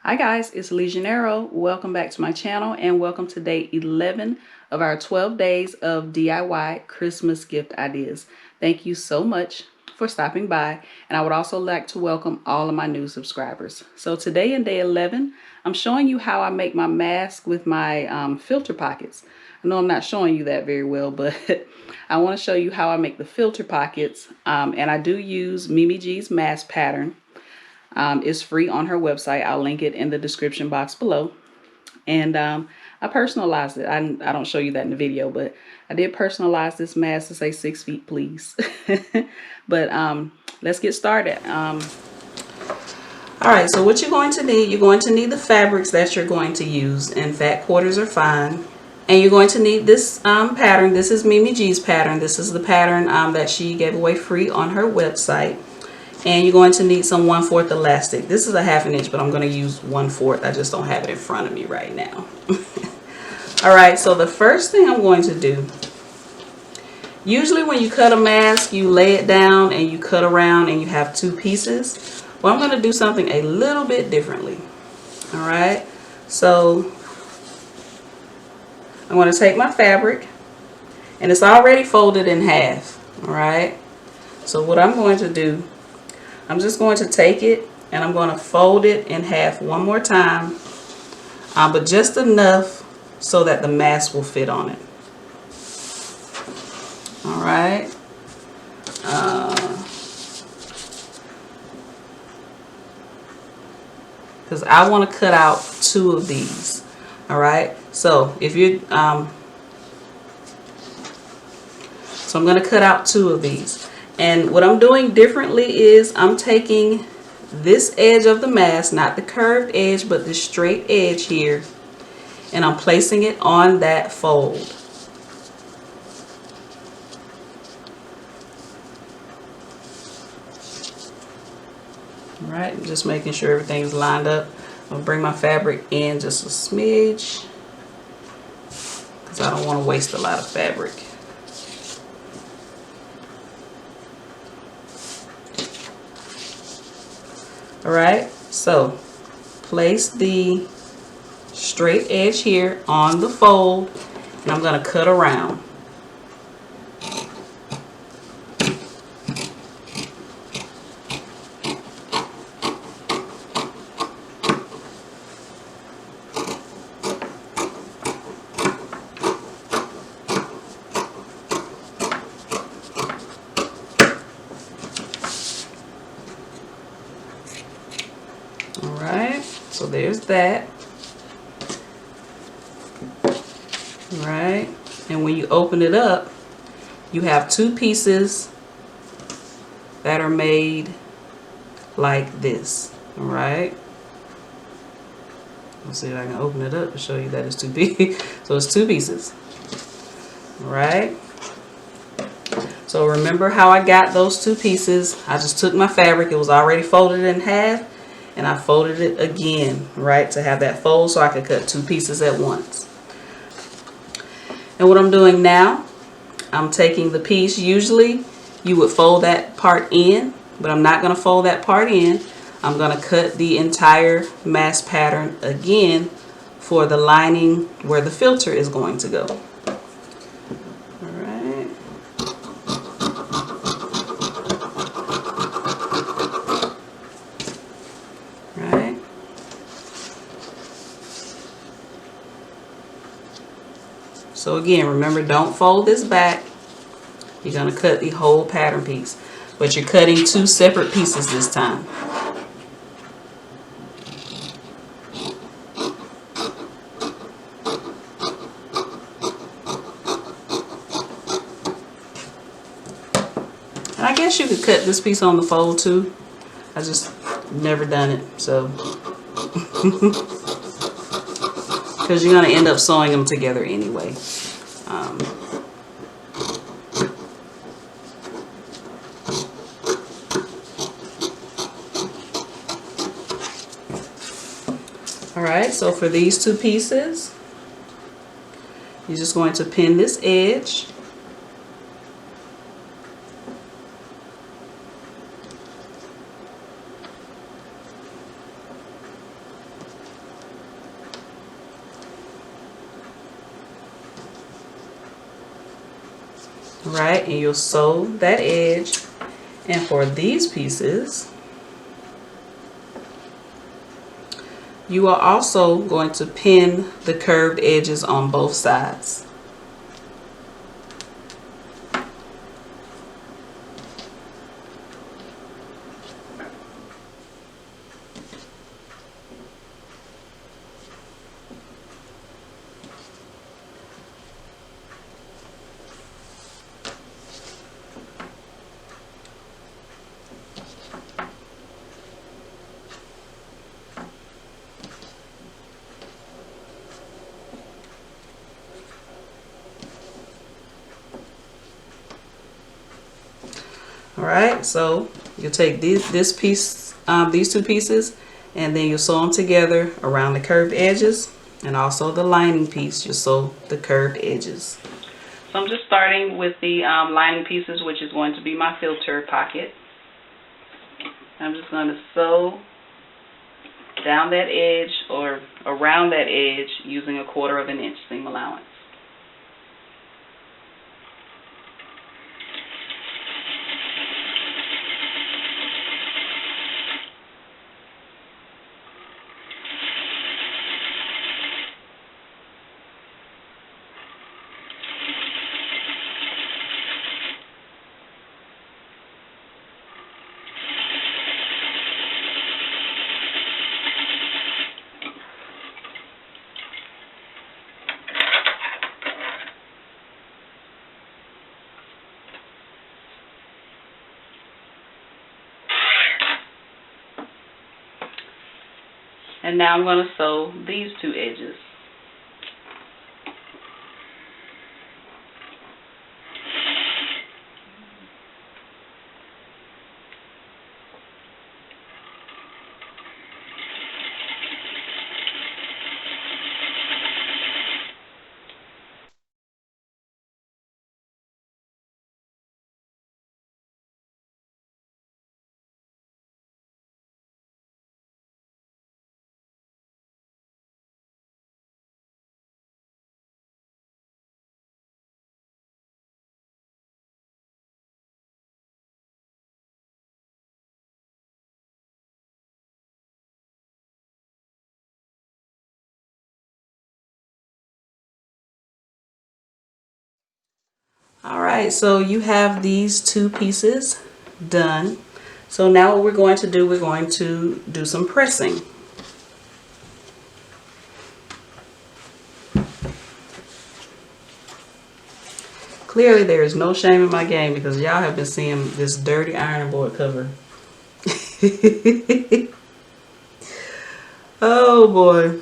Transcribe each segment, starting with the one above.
Hi guys, it's Legionero. Welcome back to my channel and welcome to day 11 of our 12 days of DIY Christmas gift ideas. Thank you so much for stopping by, and I would also like to welcome all of my new subscribers. So today in day 11, I'm showing you how I make my mask with my filter pockets. I know I'm not showing you that very well, but I want to show you how I make the filter pockets, and I do use Mimi G's mask pattern. It's free on her website. I'll link it in the description box below. And I personalized it. I don't show you that in the video, but I did personalize this mask to say 6 feet, please. But let's get started. All right, so what you're going to need the fabrics that you're going to use, and fat quarters are fine. And you're going to need this pattern. This is Mimi G's pattern. This is the pattern that she gave away free on her website. And you're going to need some 1/4 elastic. This is a 1/2 inch, but I'm going to use 1/4. I just don't have it in front of me right now. All right, so the first thing I'm going to do, usually when you cut a mask, you lay it down and you cut around and you have 2 pieces. Well, I'm going to do something a little bit differently. All right, so I'm going to take my fabric, and it's already folded in half. All right, so what I'm going to do, I'm just going to take it and I'm going to fold it in half one more time, but just enough so that the mask will fit on it. All right. Because I want to cut out 2 of these. All right. So if you, so I'm going to cut out 2 of these. And what I'm doing differently is I'm taking this edge of the mask, not the curved edge, but the straight edge here, and I'm placing it on that fold. All right, just making sure everything's lined up. I'm going to bring my fabric in just a smidge because I don't want to waste a lot of fabric. All right, so place the straight edge here on the fold, and I'm going to cut around. Alright, so there's that. Alright, and when you open it up, you have 2 pieces that are made like this. Alright, let's see if I can open it up to show you that it's 2 big. So it's 2 pieces. Alright, so remember how I got those 2 pieces. I just took my fabric, it was already folded in half, and I folded it again, right, to have that fold so I could cut 2 pieces at once. And what I'm doing now, I'm taking the piece, usually you would fold that part in, but I'm not going to fold that part in. I'm going to cut the entire mask pattern again for the lining where the filter is going to go. So again, remember, don't fold this back. You're going to cut the whole pattern piece, but you're cutting 2 separate pieces this time. And I guess you could cut this piece on the fold too. I just never done it, so because you're going to end up sewing them together anyway. Alright, so for these 2 pieces, you're just going to pin this edge. right? And you'll sew that edge. And for these pieces, you are also going to pin the curved edges on both sides. All right, so you'll take these two pieces, and then you'll sew them together around the curved edges, and also the lining piece, you'll sew the curved edges. So I'm just starting with the lining pieces, which is going to be my filter pocket. I'm just going to sew down that edge or around that edge using 1/4 inch seam allowance. And now I'm going to sew these two edges. All right, so you have these two pieces done. So now what we're going to do, we're going to do some pressing. Clearly there is no shame in my game because y'all have been seeing this dirty ironing board cover. Oh boy.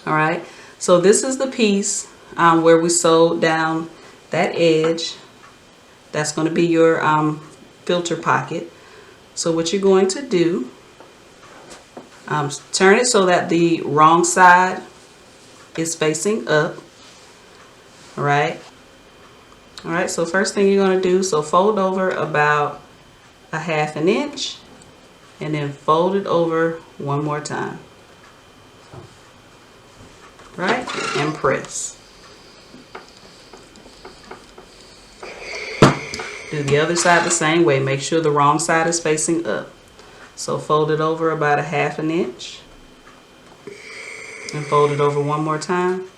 All right, so this is the piece where we sewed down that edge. That's going to be your filter pocket. So what you're going to do, turn it so that the wrong side is facing up. All right. All right, so first thing you're going to do, so fold over about 1/2 inch and then fold it over one more time. Right, and press. Do the other side the same way. Make sure the wrong side is facing up. So fold it over about 1/2 inch and fold it over one more time.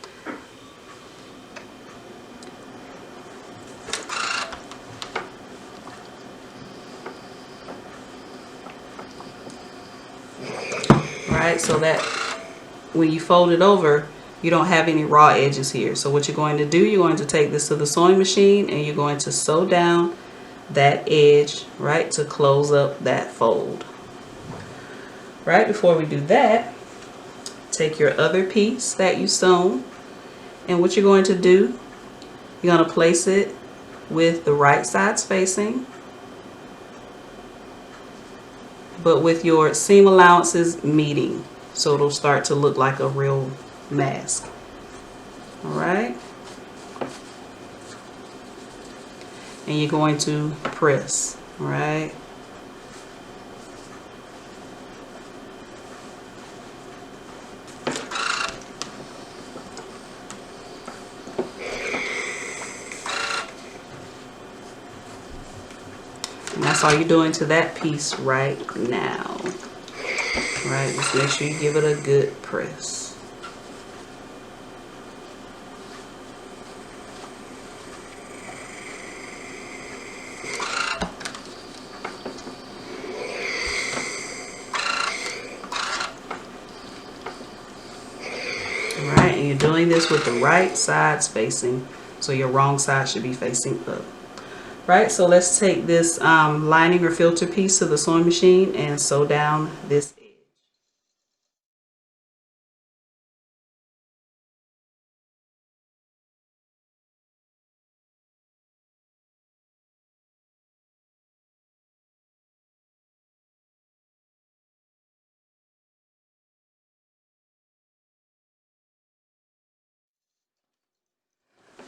Right, so that when you fold it over, you don't have any raw edges here. So what you're going to do, you're going to take this to the sewing machine and you're going to sew down that edge, right, to close up that fold. Right, before we do that, take your other piece that you sewn, and what you're going to do, you're going to place it with the right sides facing, but with your seam allowances meeting, so it'll start to look like a real mask. All right, and you're going to press. All right, That's all you're doing to that piece right now. Right, just make sure you give it a good press. Alright, and you're doing this with the right sides facing, so your wrong side should be facing up. Right, so let's take this lining or filter piece to the sewing machine and sew down this edge.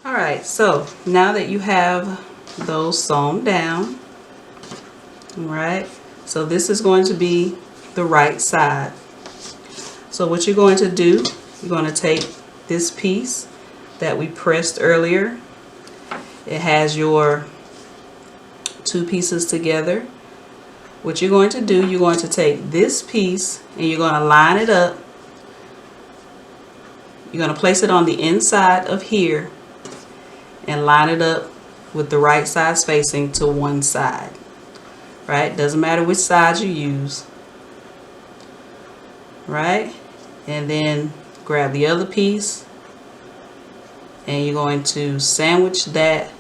Alright, so now that you have those sewn down, alright, so this is going to be the right side. So what you're going to do, you're going to take this piece that we pressed earlier. It has your two pieces together. What you're going to do, you're going to take this piece and you're going to line it up. You're going to place it on the inside of here and line it up with the right sides facing to one side. Right? Doesn't matter which side you use. Right? And then grab the other piece and you're going to sandwich that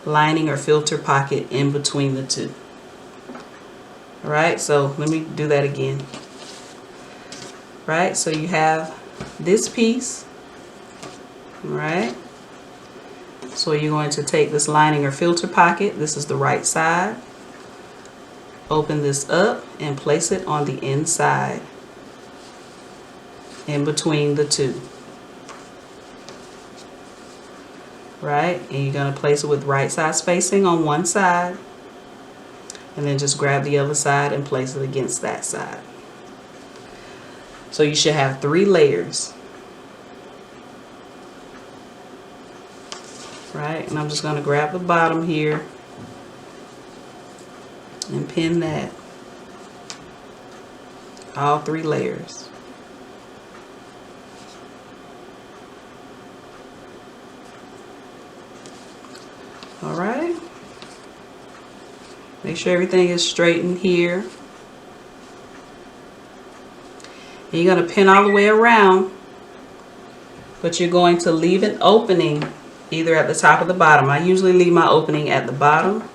lining or filter pocket in between the two. Alright, so let me do that again. Right, so you have this piece. Right, so you're going to take this lining or filter pocket. This is the right side. Open this up and place it on the inside in between the two. Right, and you're going to place it with right side spacing on one side and then just grab the other side and place it against that side. So you should have 3 layers. Right, and I'm just going to grab the bottom here and pin that. All 3 layers. All right. Make sure everything is straightened here. And you're going to pin all the way around, but you're going to leave an opening either at the top or the bottom. I usually leave my opening at the bottom.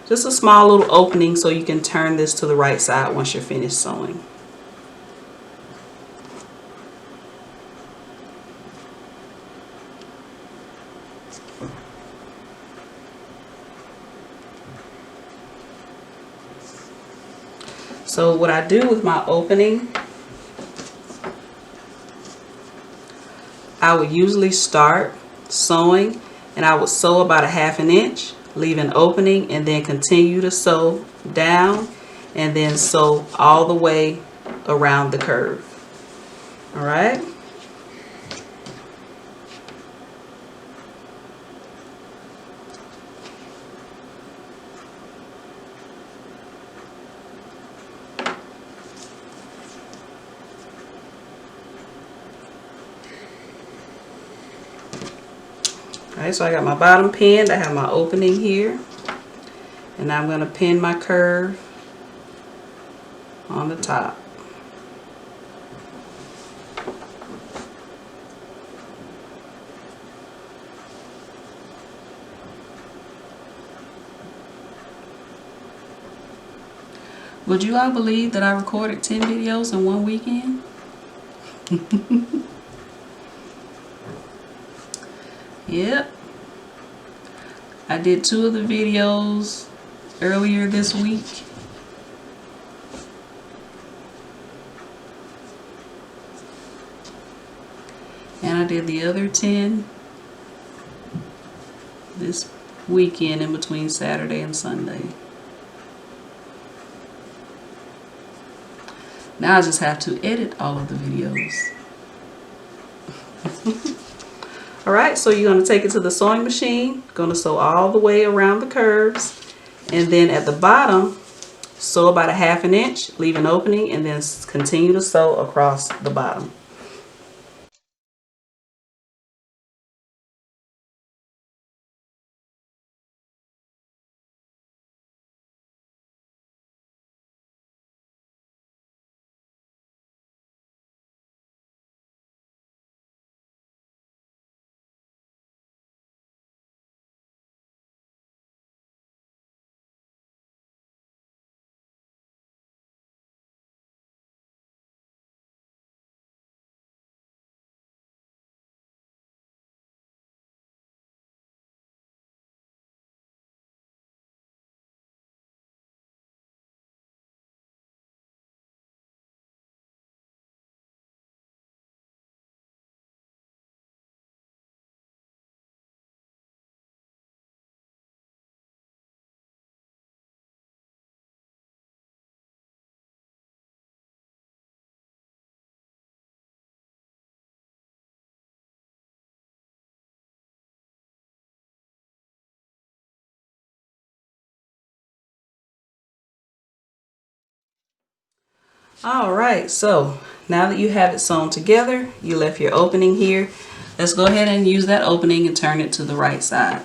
Just a small little opening so you can turn this to the right side once you're finished sewing. So what I do with my opening, I would usually start sewing and I would sew about a ½ inch, leave an opening, and then continue to sew down and then sew all the way around the curve. All right. Alright, so I got my bottom pinned, I have my opening here, and I'm going to pin my curve on the top. Would you all believe that I recorded 10 videos in one weekend? Yep. I did 2 of the videos earlier this week. And I did the other 10 this weekend in between Saturday and Sunday. Now I just have to edit all of the videos. Alright, so you're going to take it to the sewing machine, going to sew all the way around the curves, And then at the bottom, sew about 1/2 inch, leave an opening, and then continue to sew across the bottom. All right, so now that you have it sewn together, you left your opening here. Let's go ahead and use that opening and turn it to the right side.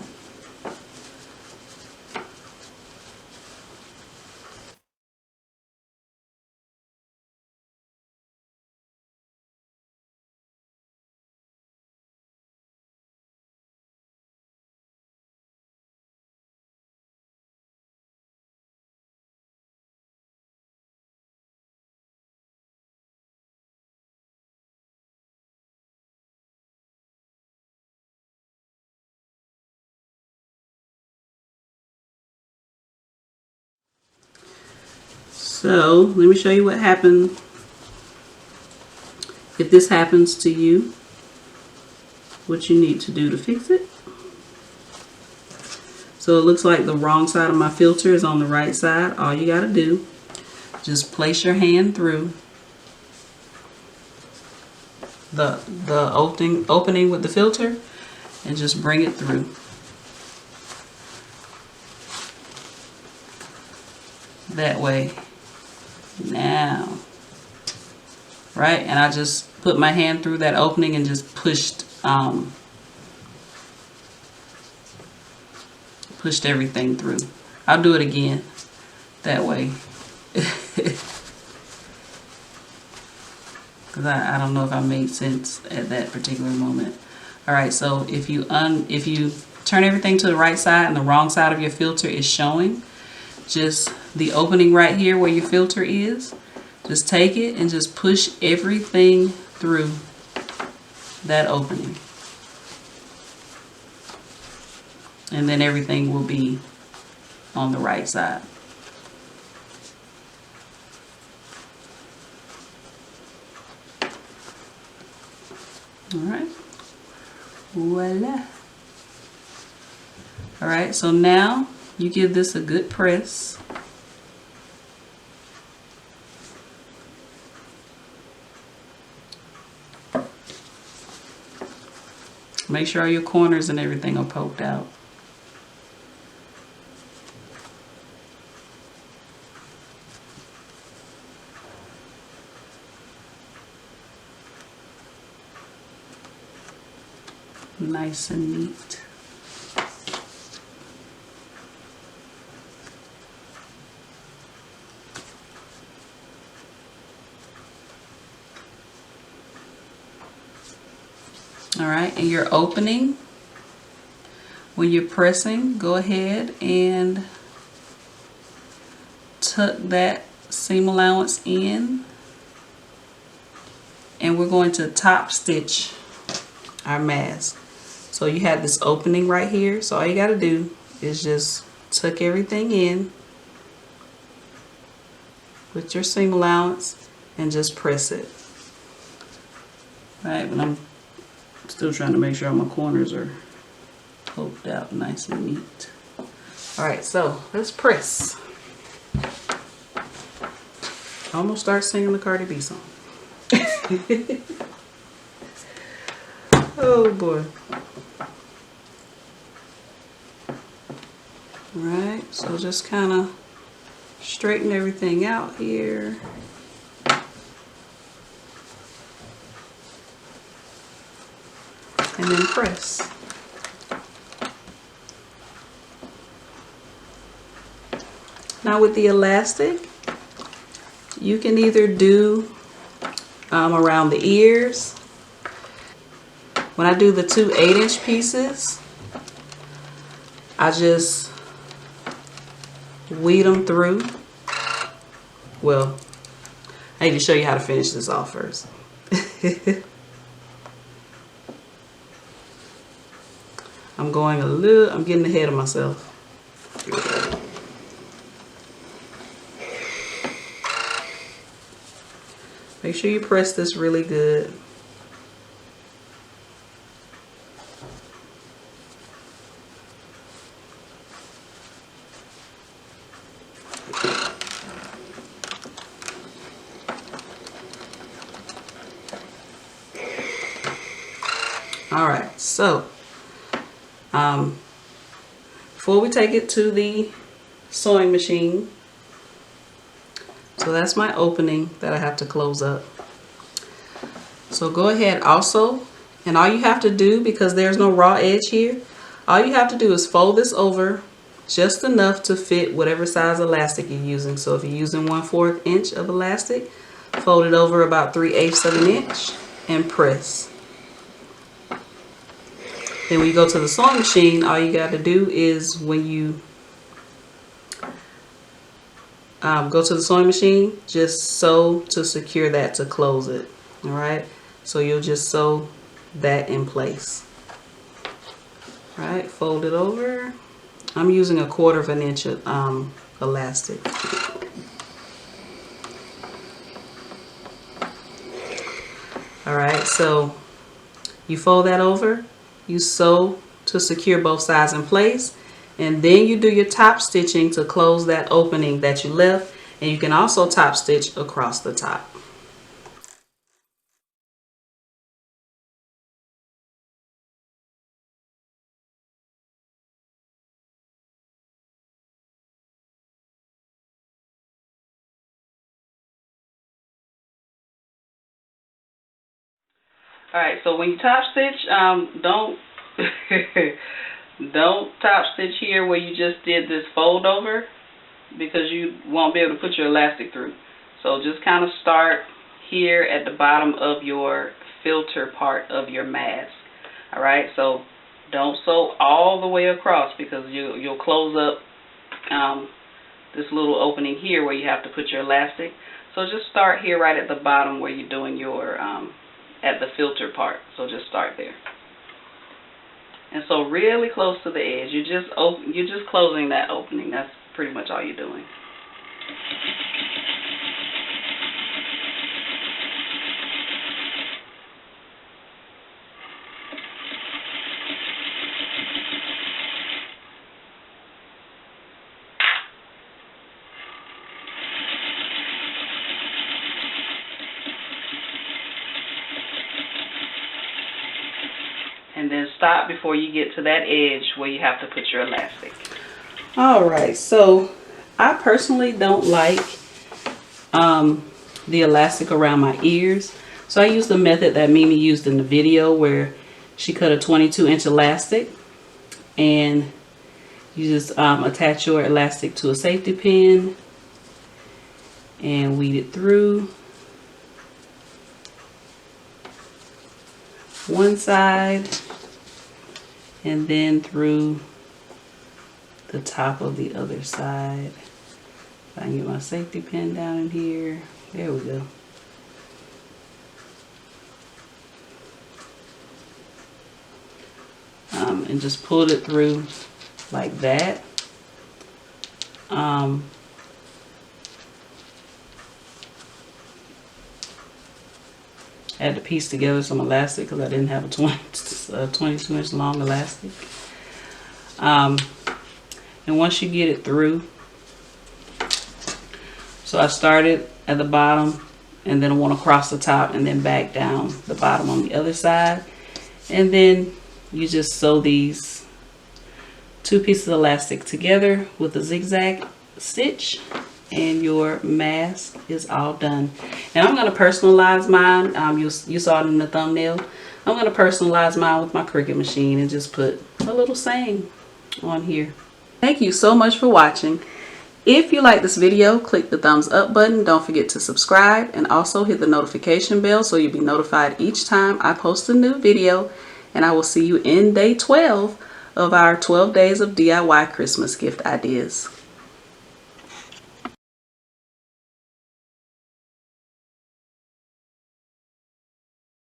So let me show you what happened if this happens to you, what you need to do to fix it. So it looks like the wrong side of my filter is on the right side. All you got to do, just place your hand through the opening with the filter and just bring it through. That way. Now, right, and I just put my hand through that opening and just pushed everything through. I'll do it again that way. Because I don't know if I made sense at that particular moment. All right, so if you turn everything to the right side and the wrong side of your filter is showing, just the opening right here where your filter is, just take it and just push everything through that opening. And then everything will be on the right side. All right, voila. All right, so now you give this a good press. Make sure your corners and everything are poked out. Nice and neat. All right, and your opening, when you're pressing, go ahead and tuck that seam allowance in, and we're going to top stitch our mask. So you have this opening right here, so all you got to do is just tuck everything in with your seam allowance and just press it. All right, but I'm still trying to make sure all my corners are poked out nice and neat. All right, so let's press. I almost start singing the Cardi B song. Oh boy. Alright, so just kind of straighten everything out here. And then press. Now with the elastic, you can either do around the ears. When I do the two 8-inch pieces, I just weed them through. Well, I need to show you how to finish this off first. I'm getting ahead of myself. Make sure you press this really good. All right, so before we take it to the sewing machine, so that's my opening that I have to close up. So go ahead also, and all you have to do, because there's no raw edge here, all you have to do is fold this over just enough to fit whatever size elastic you're using. So if you're using 1/4 inch of elastic, fold it over about 3/8 of an inch and press. Then when you go to the sewing machine, all you got to do is when you go to the sewing machine, just sew to secure that to close it. All right, so you'll just sew that in place. All right, fold it over. I'm using 1/4 of an inch elastic. All right, so you fold that over, you sew to secure both sides in place, and then you do your top stitching to close that opening that you left, and you can also top stitch across the top. All right, so when you top stitch, don't don't top stitch here where you just did this fold over, because you won't be able to put your elastic through. So just kind of start here at the bottom of your filter part of your mask. All right, so don't sew all the way across, because you'll close up this little opening here where you have to put your elastic. So just start here right at the bottom where you're doing your at the filter part. So just start there. And so really close to the edge. You're just closing that opening. That's pretty much all you're doing. And then stop before you get to that edge where you have to put your elastic. All right, so I personally don't like the elastic around my ears. So I use the method that Mimi used in the video, where she cut a 22-inch elastic, and you just attach your elastic to a safety pin and weed it through one side and then through the top of the other side. I can get my safety pin down in here. There we go. And just pulled it through like that. I had to piece together some elastic because I didn't have a 22-inch long elastic. And once you get it through, so I started at the bottom and then I went across the top and then back down the bottom on the other side. And then you just sew these 2 pieces of elastic together with a zigzag stitch, and your mask is all done. And I'm going to personalize mine. You saw it in the thumbnail. I'm going to personalize mine with my Cricut machine and just put a little saying on here. Thank you so much for watching. If you like this video, click the thumbs up button. Don't forget to subscribe and also hit the notification bell so you'll be notified each time I post a new video. And I will see you in day 12 of our 12 days of DIY Christmas gift ideas.